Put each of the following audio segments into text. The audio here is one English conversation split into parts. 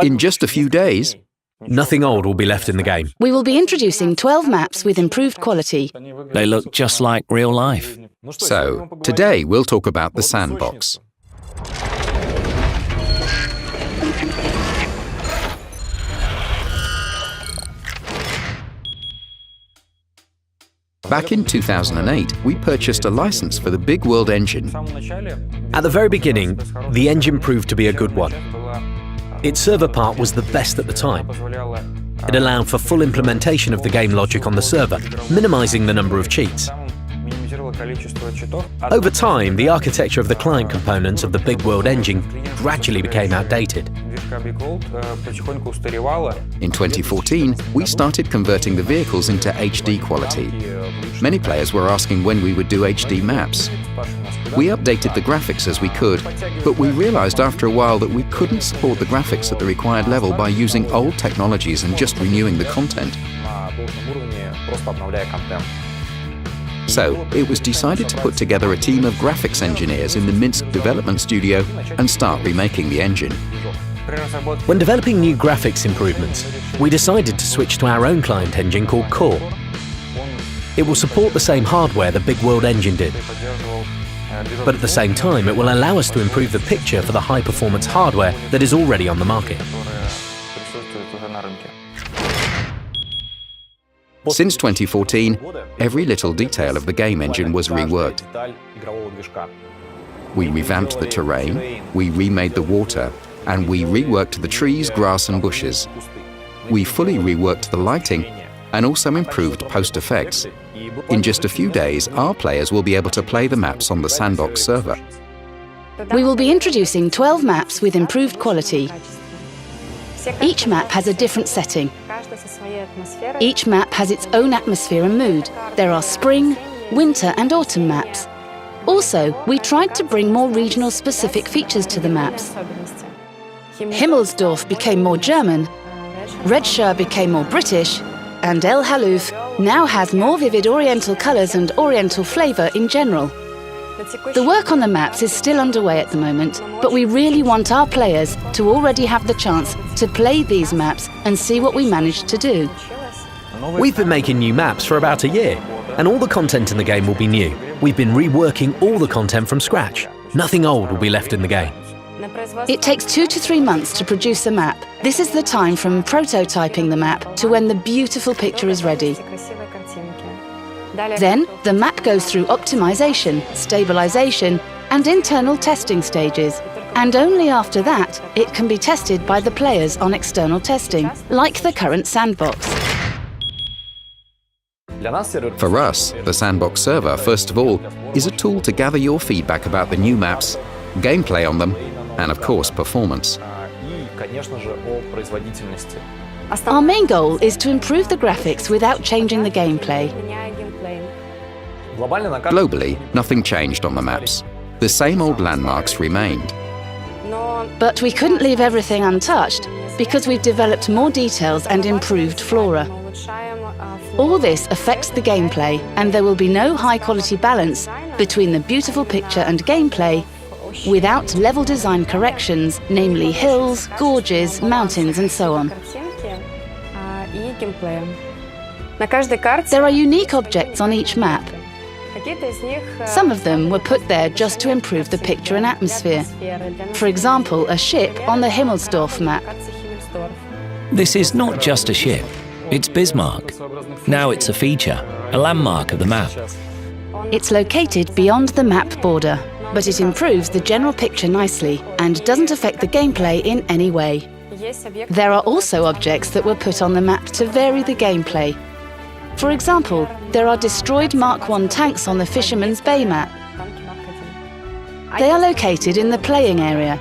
In just a few days, nothing old will be left in the game. We will be introducing 12 maps with improved quality. They look just like real life. So, today we'll talk about the Sandbox. Back in 2008, we purchased a license for the Big World engine. At the very beginning, the engine proved to be a good one. Its server part was the best at the time. It allowed for full implementation of the game logic on the server, minimizing the number of cheats. Over time, the architecture of the client components of the Big World engine gradually became outdated. In 2014, we started converting the vehicles into HD quality. Many players were asking when we would do HD maps. We updated the graphics as we could, but we realized after a while that we couldn't support the graphics at the required level by using old technologies and just renewing the content. So, it was decided to put together a team of graphics engineers in the Minsk development studio and start remaking the engine. When developing new graphics improvements, we decided to switch to our own client engine called Core. It will support the same hardware the Big World engine did, but at the same time it will allow us to improve the picture for the high-performance hardware that is already on the market. Since 2014, every little detail of the game engine was reworked. We revamped the terrain, we remade the water, and we reworked the trees, grass and bushes. We fully reworked the lighting and also improved post-effects. In just a few days, our players will be able to play the maps on the Sandbox server. We will be introducing 12 maps with improved quality. Each map has a different setting. Each map has its own atmosphere and mood. There are spring, winter and autumn maps. Also, we tried to bring more regional specific features to the maps. Himmelsdorf became more German, Redshire became more British, and El Haluf now has more vivid Oriental colours and Oriental flavour in general. The work on the maps is still underway at the moment, but we really want our players to already have the chance to play these maps and see what we managed to do. We've been making new maps for about a year, and all the content in the game will be new. We've been reworking all the content from scratch. Nothing old will be left in the game. It takes 2 to 3 months to produce a map. This is the time from prototyping the map to when the beautiful picture is ready. Then, the map goes through optimization, stabilization, and internal testing stages. And only after that, it can be tested by the players on external testing, like the current Sandbox. For us, the Sandbox server, first of all, is a tool to gather your feedback about the new maps, gameplay on them, and of course, performance. Our main goal is to improve the graphics without changing the gameplay. Globally, nothing changed on the maps. The same old landmarks remained. But we couldn't leave everything untouched because we've developed more details and improved Flora. All this affects the gameplay, and there will be no high-quality balance between the beautiful picture and gameplay without level design corrections, namely hills, gorges, mountains and so on. There are unique objects on each map. Some of them were put there just to improve the picture and atmosphere. For example, a ship on the Himmelsdorf map. This is not just a ship, it's Bismarck. Now it's a feature, a landmark of the map. It's located beyond the map border, but it improves the general picture nicely and doesn't affect the gameplay in any way. There are also objects that were put on the map to vary the gameplay. For example, there are destroyed Mark I tanks on the Fisherman's Bay map. They are located in the playing area.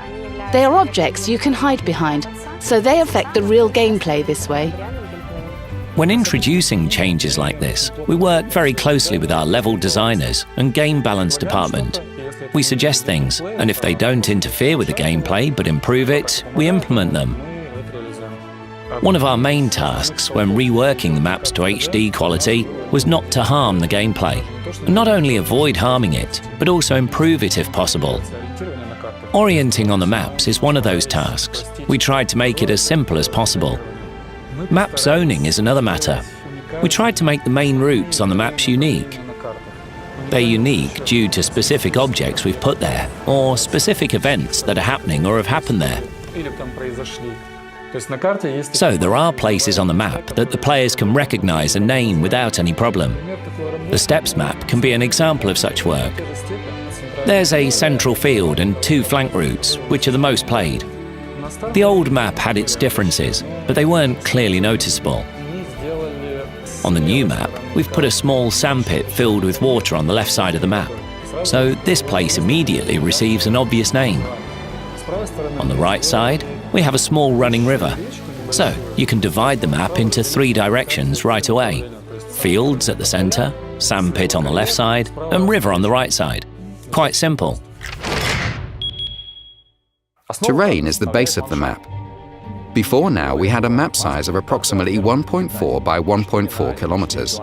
They are objects you can hide behind, so they affect the real gameplay this way. When introducing changes like this, we work very closely with our level designers and game balance department. We suggest things, and if they don't interfere with the gameplay but improve it, we implement them. One of our main tasks when reworking the maps to HD quality was not to harm the gameplay, and not only avoid harming it, but also improve it if possible. Orienting on the maps is one of those tasks. We tried to make it as simple as possible. Map zoning is another matter. We tried to make the main routes on the maps unique. They're unique due to specific objects we've put there, or specific events that are happening or have happened there. So there are places on the map that the players can recognize and name without any problem. The steps map can be an example of such work. There's a central field and 2 flank routes, which are the most played. The old map had its differences, but they weren't clearly noticeable. On the new map, we've put a small sandpit filled with water on the left side of the map, so this place immediately receives an obvious name. On the right side, we have a small running river, so you can divide the map into 3 directions right away. Fields at the centre, sandpit on the left side, and river on the right side. Quite simple. Terrain is the base of the map. Before now, we had a map size of approximately 1.4 by 1.4 kilometers.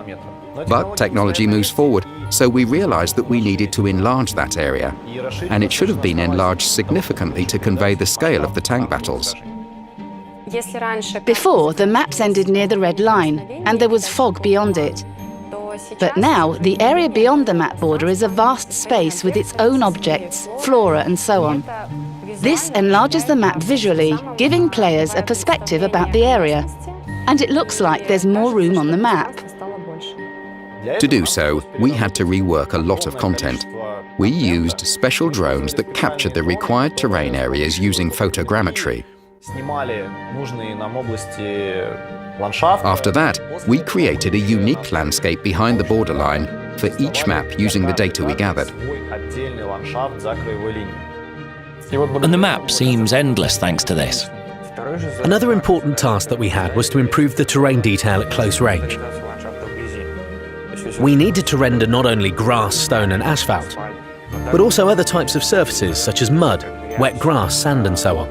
But technology moves forward, so we realized that we needed to enlarge that area, and it should have been enlarged significantly to convey the scale of the tank battles. Before, the maps ended near the red line, and there was fog beyond it. But now, the area beyond the map border is a vast space with its own objects, flora and so on. This enlarges the map visually, giving players a perspective about the area. And it looks like there's more room on the map. To do so, we had to rework a lot of content. We used special drones that captured the required terrain areas using photogrammetry. After that, we created a unique landscape behind the borderline for each map using the data we gathered. And the map seems endless thanks to this. Another important task that we had was to improve the terrain detail at close range. We needed to render not only grass, stone and asphalt, but also other types of surfaces such as mud, wet grass, sand and so on.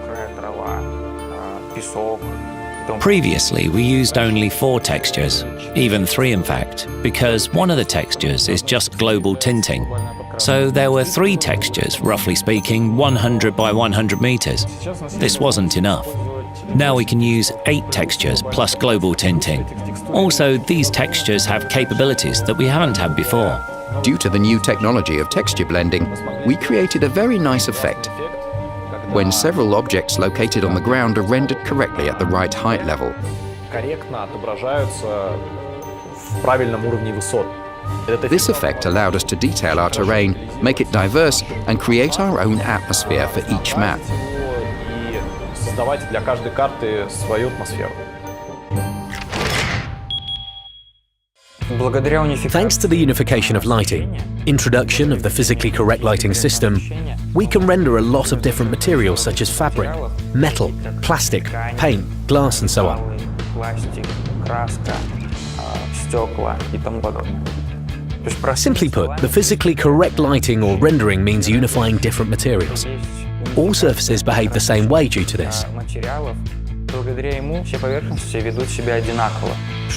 Previously, we used only 4 textures, even 3 in fact, because one of the textures is just global tinting. So there were 3 textures, roughly speaking, 100 by 100 meters. This wasn't enough. Now we can use 8 textures plus global tinting. Also, these textures have capabilities that we haven't had before. Due to the new technology of texture blending, we created a very nice effect when several objects located on the ground are rendered correctly at the right height level. This effect allowed us to detail our terrain, make it diverse, and create our own atmosphere for each map. Thanks to the unification of lighting, introduction of the physically correct lighting system, we can render a lot of different materials such as fabric, metal, plastic, paint, glass and so on. Simply put, the physically correct lighting or rendering means unifying different materials. All surfaces behave the same way due to this.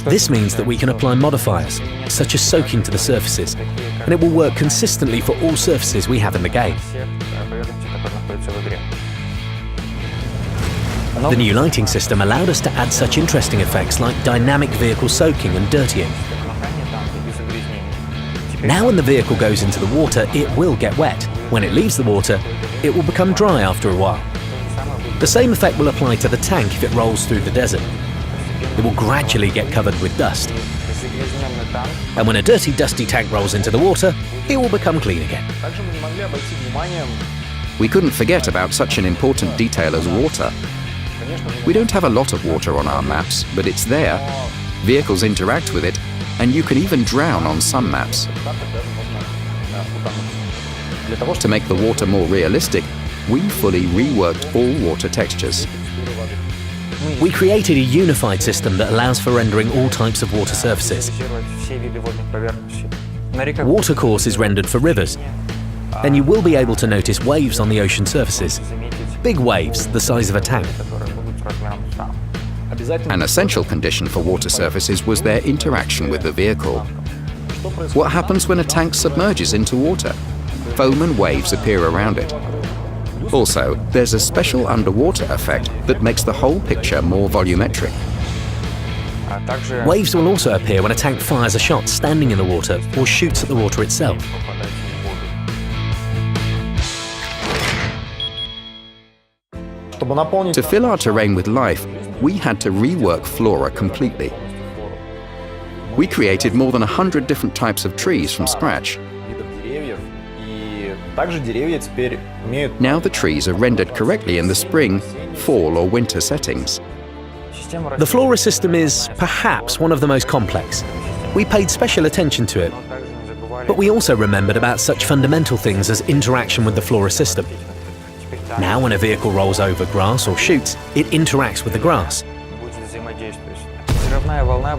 This means that we can apply modifiers, such as soaking to the surfaces, and it will work consistently for all surfaces we have in the game. The new lighting system allowed us to add such interesting effects like dynamic vehicle soaking and dirtying. Now when the vehicle goes into the water, it will get wet. When it leaves the water, it will become dry after a while. The same effect will apply to the tank if it rolls through the desert. It will gradually get covered with dust. And when a dirty, dusty tank rolls into the water, it will become clean again. We couldn't forget about such an important detail as water. We don't have a lot of water on our maps, but it's there. Vehicles interact with it, and you can even drown on some maps. To make the water more realistic, we fully reworked all water textures. We created a unified system that allows for rendering all types of water surfaces. Watercourse is rendered for rivers. Then you will be able to notice waves on the ocean surfaces. Big waves, the size of a tank. An essential condition for water surfaces was their interaction with the vehicle. What happens when a tank submerges into water? Foam and waves appear around it. Also, there's a special underwater effect that makes the whole picture more volumetric. Waves will also appear when a tank fires a shot standing in the water or shoots at the water itself. To fill our terrain with life, we had to rework Flora completely. We created more than 100 different types of trees from scratch. Now the trees are rendered correctly in the spring, fall or winter settings. The Flora system is perhaps one of the most complex. We paid special attention to it, but we also remembered about such fundamental things as interaction with the Flora system. Now when a vehicle rolls over grass or shoots, it interacts with the grass.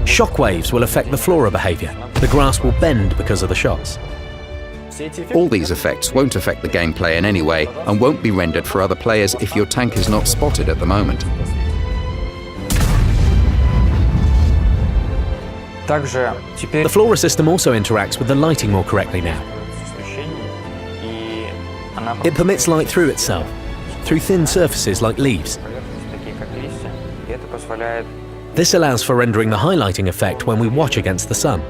Shockwaves will affect the Flora behavior. The grass will bend because of the shots. All these effects won't affect the gameplay in any way and won't be rendered for other players if your tank is not spotted at the moment. The Flora system also interacts with the lighting more correctly now. It permits light through itself, through thin surfaces like leaves. This allows for rendering the highlighting effect when we watch against the sun.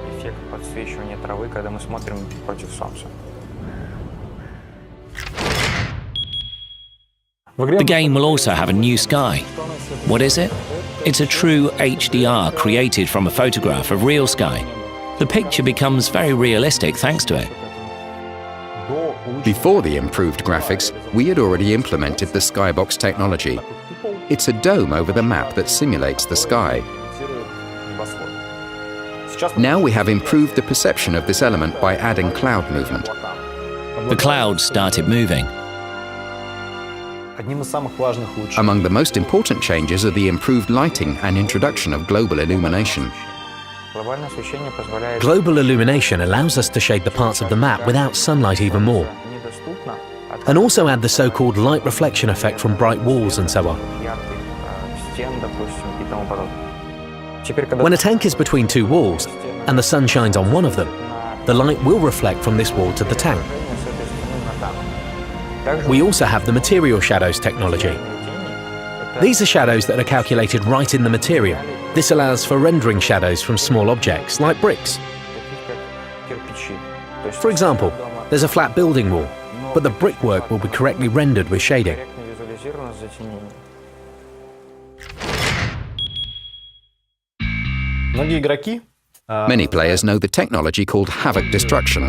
The game will also have a new sky. What is it? It's a true HDR created from a photograph of real sky. The picture becomes very realistic thanks to it. Before the improved graphics, we had already implemented the Skybox technology. It's a dome over the map that simulates the sky. Now we have improved the perception of this element by adding cloud movement. The clouds started moving. Among the most important changes are the improved lighting and introduction of global illumination. Global illumination allows us to shade the parts of the map without sunlight even more, and also add the so-called light reflection effect from bright walls and so on. When a tank is between two walls and the sun shines on one of them, the light will reflect from this wall to the tank. We also have the material shadows technology. These are shadows that are calculated right in the material. This allows for rendering shadows from small objects, like bricks. For example, there's a flat building wall, but the brickwork will be correctly rendered with shading. Many players know the technology called Havoc Destruction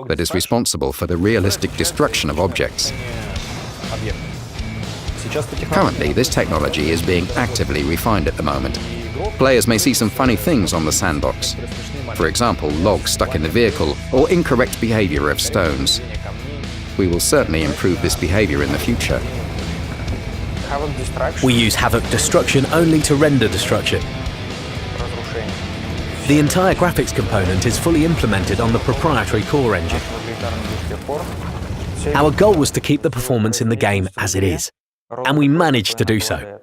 that is responsible for the realistic destruction of objects. Currently, this technology is being actively refined at the moment. Players may see some funny things on the Sandbox. For example, logs stuck in the vehicle or incorrect behavior of stones. We will certainly improve this behavior in the future. We use Havoc Destruction only to render destruction. The entire graphics component is fully implemented on the proprietary core engine. Our goal was to keep the performance in the game as it is, and we managed to do so.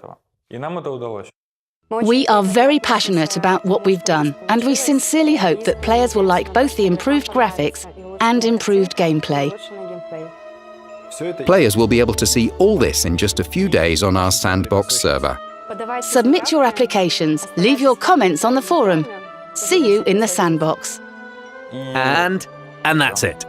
We are very passionate about what we've done, and we sincerely hope that players will like both the improved graphics and improved gameplay. Players will be able to see all this in just a few days on our Sandbox server. Submit your applications, leave your comments on the forum. See you in the Sandbox. And that's it.